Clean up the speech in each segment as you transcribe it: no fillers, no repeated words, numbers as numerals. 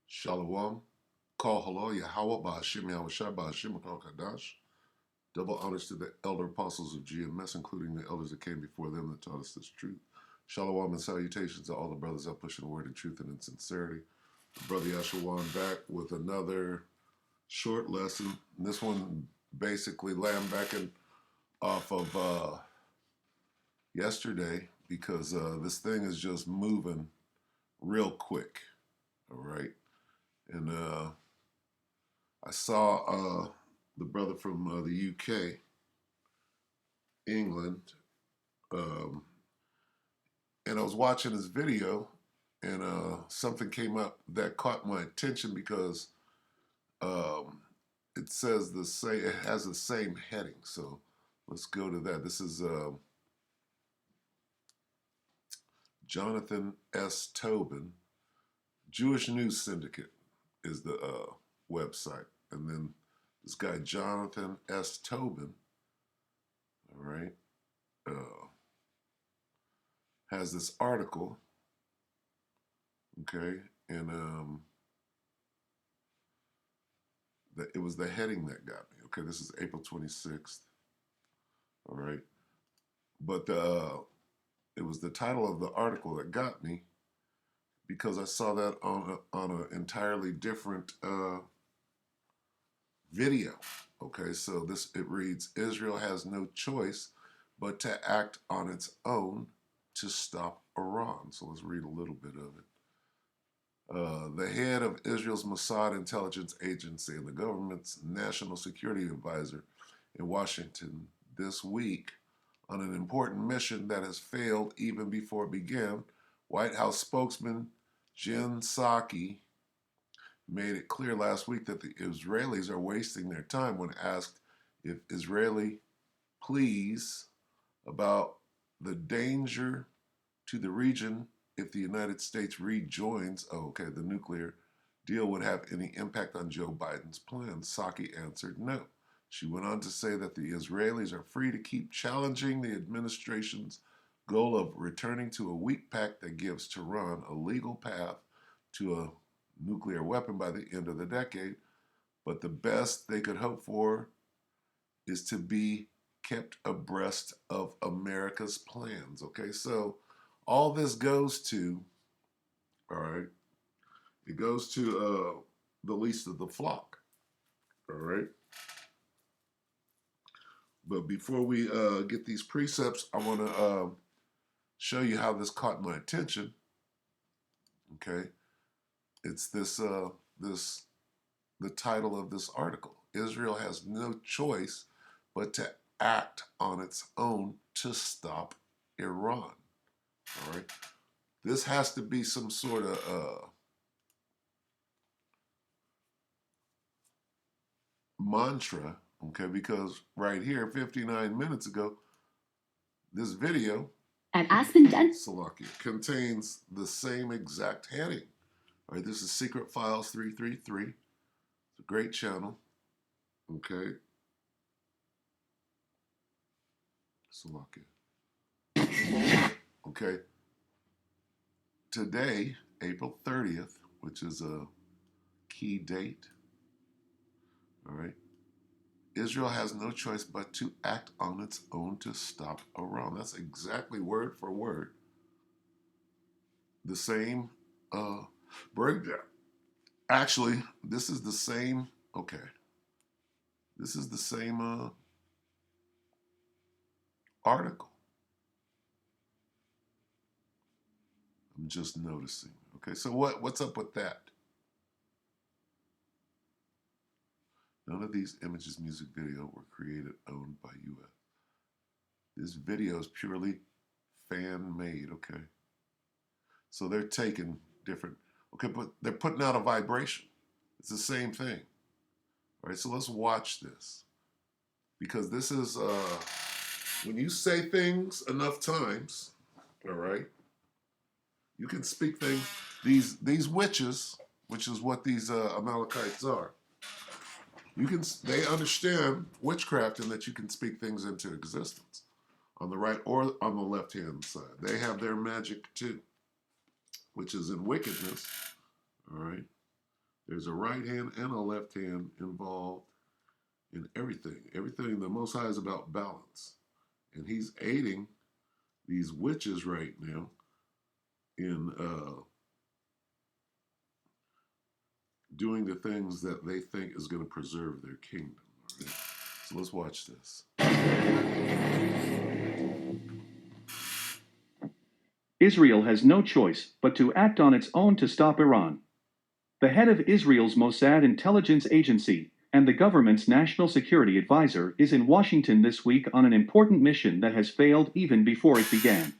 Shalom. Call hello, Yahweh, Ba'ashim, Yahweh Shai, Ba'ashim, Kadash. Double honors to the elder apostles of GMS, including the elders that came before them that taught us this truth. Shalom and salutations to all the brothers out pushing the word in truth and in sincerity. Brother Yashawan back with another short lesson. This one basically lambacking off of yesterday because this thing is just moving real quick. All right. And I saw the brother from the UK, England, um, and I was watching his video, and something came up that caught my attention because it says it has the same heading. So let's go to that. This is Jonathan S. Tobin, Jewish News Syndicate is the website, and then this guy Jonathan S. Tobin, all right, has this article, okay, and it was the heading that got me. Okay, this is April 26th, all right, but it was the title of the article that got me because I saw that on an entirely different video. Okay, so it reads, Israel has no choice but to act on its own to stop Iran. So let's read a little bit of it. The head of Israel's Mossad intelligence agency and the government's national security advisor in Washington this week on an important mission that has failed even before it began, White House spokesman Jen Psaki made it clear last week that the Israelis are wasting their time when asked if Israeli pleas about the danger to the region if the United States rejoins, the nuclear deal would have any impact on Joe Biden's plans. Psaki answered no. She went on to say that the Israelis are free to keep challenging the administration's goal of returning to a weak pact that gives Tehran a legal path to a nuclear weapon by the end of the decade, but the best they could hope for is to be kept abreast of America's plans. Okay, so all this goes to, all right, it goes to the least of the flock. All right. But before we get these precepts, I want to show you how this caught my attention. Okay, it's the title of this article. Israel has no choice but to act on its own to stop Iran. All right, this has to be some sort of mantra. Okay, because right here, 59 minutes ago, this video and Aspen Salakia contains the same exact heading. All right, this is Secret Files 333. It's a great channel. Okay. Salakia. Okay. Today, April 30th, which is a key date. All right. Israel has no choice but to act on its own to stop Iran. That's exactly word for word the same breakdown. Actually, this is the same. Okay. This is the same article. I'm just noticing. Okay, so what's up with that? None of these images, music, video were created, owned by U.S. This video is purely fan-made, okay? So they're taking different, okay, but they're putting out a vibration. It's the same thing. All right, so let's watch this. Because this is, when you say things enough times, all right, you can speak things. These witches, which is what these Amalekites are, they understand witchcraft and that you can speak things into existence on the right or on the left hand side. They have their magic too, which is in wickedness. All right. There's a right hand and a left hand involved in everything. Everything, the Most High is about balance. And he's aiding these witches right now in doing the things that they think is going to preserve their kingdom. All right? So let's watch this. Israel has no choice but to act on its own to stop Iran. The head of Israel's Mossad intelligence agency and the government's national security advisor is in Washington this week on an important mission that has failed even before it began.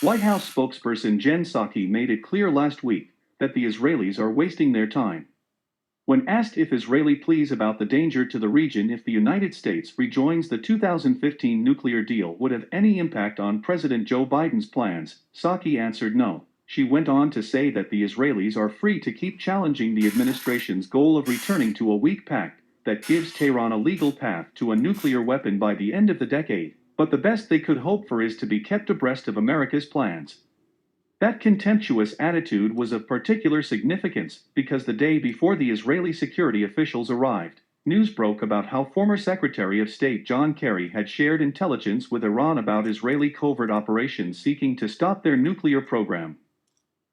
White House spokesperson Jen Psaki made it clear last week that the Israelis are wasting their time. When asked if Israeli pleas about the danger to the region if the United States rejoins the 2015 nuclear deal would have any impact on President Joe Biden's plans, Psaki answered no. She went on to say that the Israelis are free to keep challenging the administration's goal of returning to a weak pact that gives Tehran a legal path to a nuclear weapon by the end of the decade, but the best they could hope for is to be kept abreast of America's plans. That contemptuous attitude was of particular significance because the day before the Israeli security officials arrived, news broke about how former Secretary of State John Kerry had shared intelligence with Iran about Israeli covert operations seeking to stop their nuclear program.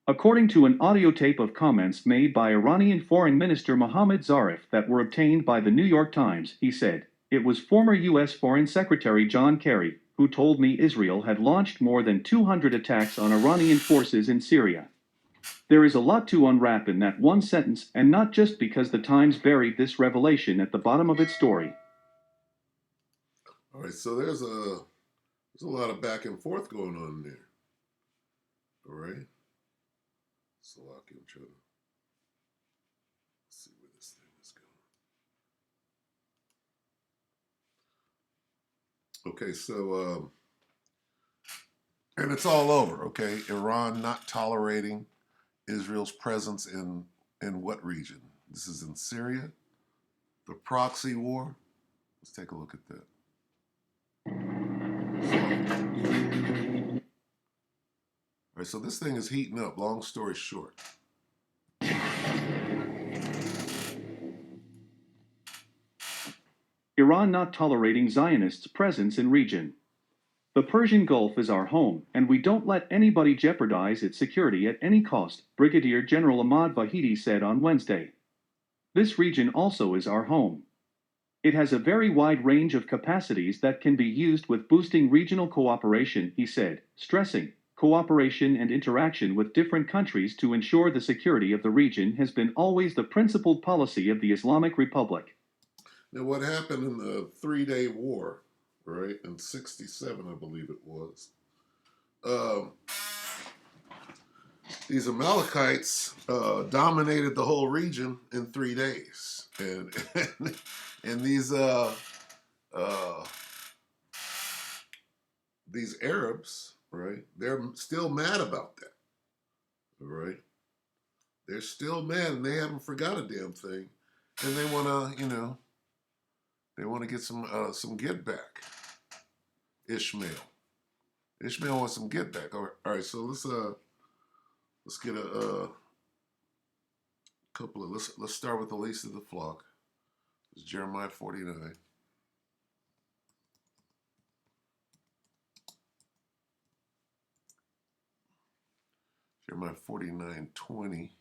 According to an audio tape of comments made by Iranian Foreign Minister Mohammad Zarif that were obtained by the New York Times, he said, "It was former U.S. Foreign Secretary John Kerry who told me Israel had launched more than 200 attacks on Iranian forces in Syria." There is a lot to unwrap in that one sentence, and not just because the Times buried this revelation at the bottom of its story. All right, so there's a lot of back and forth going on there. All right. So I'm trying to see where this thing is going. Okay, so and it's all over. Okay, Iran not tolerating Israel's presence in what region? This is in Syria, the proxy war. Let's take a look at that. All right, so this thing is heating up. Long story short. Iran not tolerating Zionists' presence in region. The Persian Gulf is our home, and we don't let anybody jeopardize its security at any cost, Brigadier General Ahmad Vahidi said on Wednesday. This region also is our home. It has a very wide range of capacities that can be used with boosting regional cooperation, he said, stressing, cooperation and interaction with different countries to ensure the security of the region has been always the principled policy of the Islamic Republic. Now, what happened in the 3-day war, right, in 67, I believe it was, these Amalekites dominated the whole region in 3 days. And these Arabs, right, they're still mad about that, all right? They're still mad, and they haven't forgot a damn thing. And they want to, they want to get some get back. Ishmael wants some get back. All right, so let's get a couple of let's start with the least of the flock. It's Jeremiah 49. Jeremiah 49:20.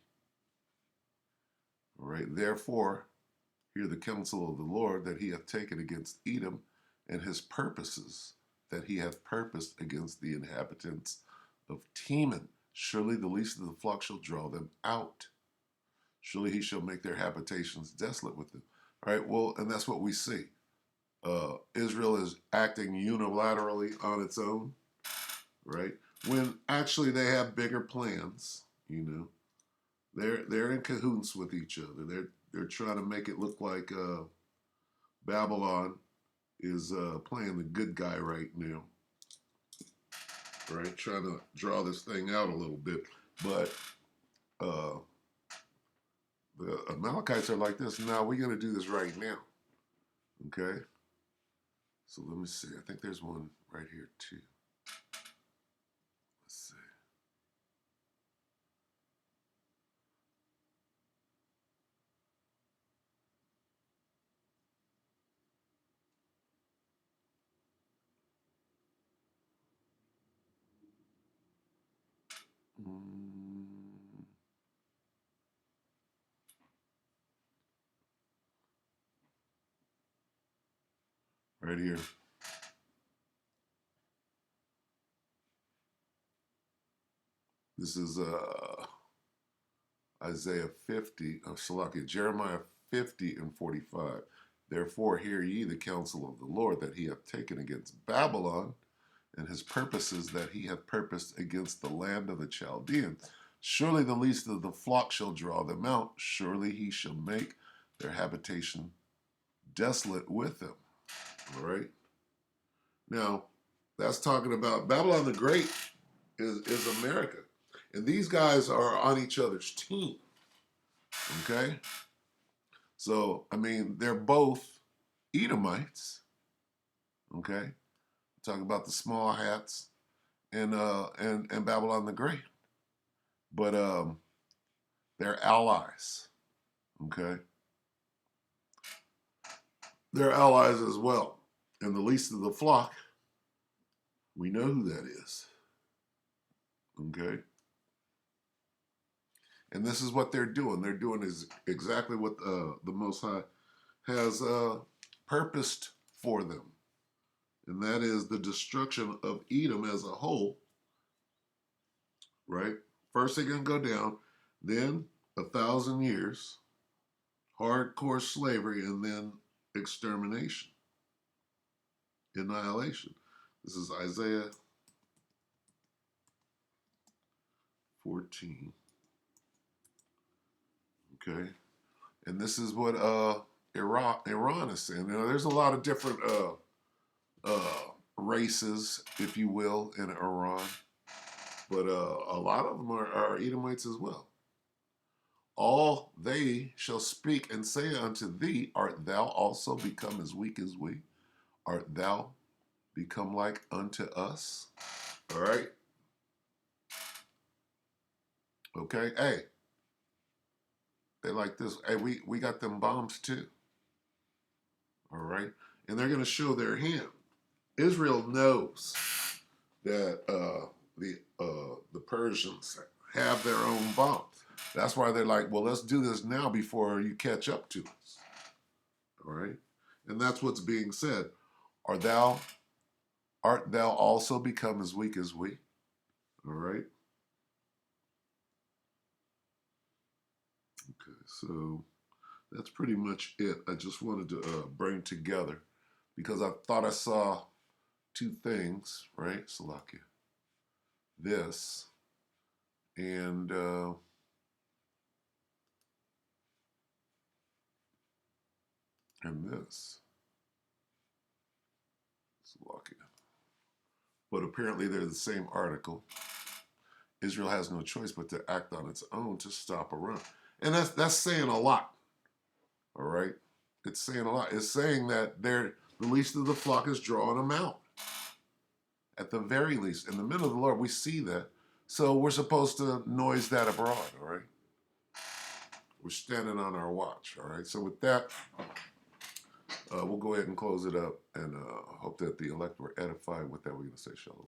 All right, therefore, hear the counsel of the Lord that he hath taken against Edom, and his purposes that he hath purposed against the inhabitants of Teman. Surely the least of the flock shall draw them out. Surely he shall make their habitations desolate with them. All right, well, and that's what we see. Israel is acting unilaterally on its own, right? When actually they have bigger plans, They're in cahoots with each other. They're trying to make it look like Babylon is playing the good guy right now, right? Trying to draw this thing out a little bit, but the Amalekites are like this. Now we're going to do this right now, okay? So let me see. I think there's one right here too. Let's see. right here. This is Isaiah 50, Jeremiah 50 and 45. Therefore hear ye the counsel of the Lord that he hath taken against Babylon, and his purposes that he hath purposed against the land of the Chaldeans. Surely the least of the flock shall draw them out. Surely he shall make their habitation desolate with them. All right. Now, that's talking about Babylon the Great is America. And these guys are on each other's team. Okay? So, I mean, they're both Edomites. Okay? Talking about the small hats and Babylon the Great. But they're allies. Okay? They're allies as well. And the least of the flock, we know who that is. Okay? And this is what they're doing. They're doing is exactly what the Most High has purposed for them. And that is the destruction of Edom as a whole. Right? First they're going to go down, then 1,000 years, hardcore slavery, and then extermination, annihilation. This is Isaiah 14. Okay? And this is what Iran is saying. You know, there's a lot of different races, if you will, in Iran. But a lot of them are Edomites as well. All they shall speak and say unto thee, art thou also become as weak as we? Art thou become like unto us? All right? Okay? Hey, they like this. Hey, we got them bombs too. All right? And they're going to show their hand. Israel knows that the Persians have their own bombs. That's why they're like, well, let's do this now before you catch up to us. All right? And that's what's being said. Art thou also become as weak as we? All right? Okay, so that's pretty much it. I just wanted to bring together because I thought I saw two things, right? Salakia. This and this. Salakia. But apparently they're the same article. Israel has no choice but to act on its own to stop Iran. And that's saying a lot. All right? It's saying a lot. It's saying that the least of the flock is drawing them out. At the very least. In the middle of the Lord, we see that. So we're supposed to noise that abroad, all right? We're standing on our watch, all right? So with that, we'll go ahead and close it up and hope that the elect were edified. With that, we're going to say shalom.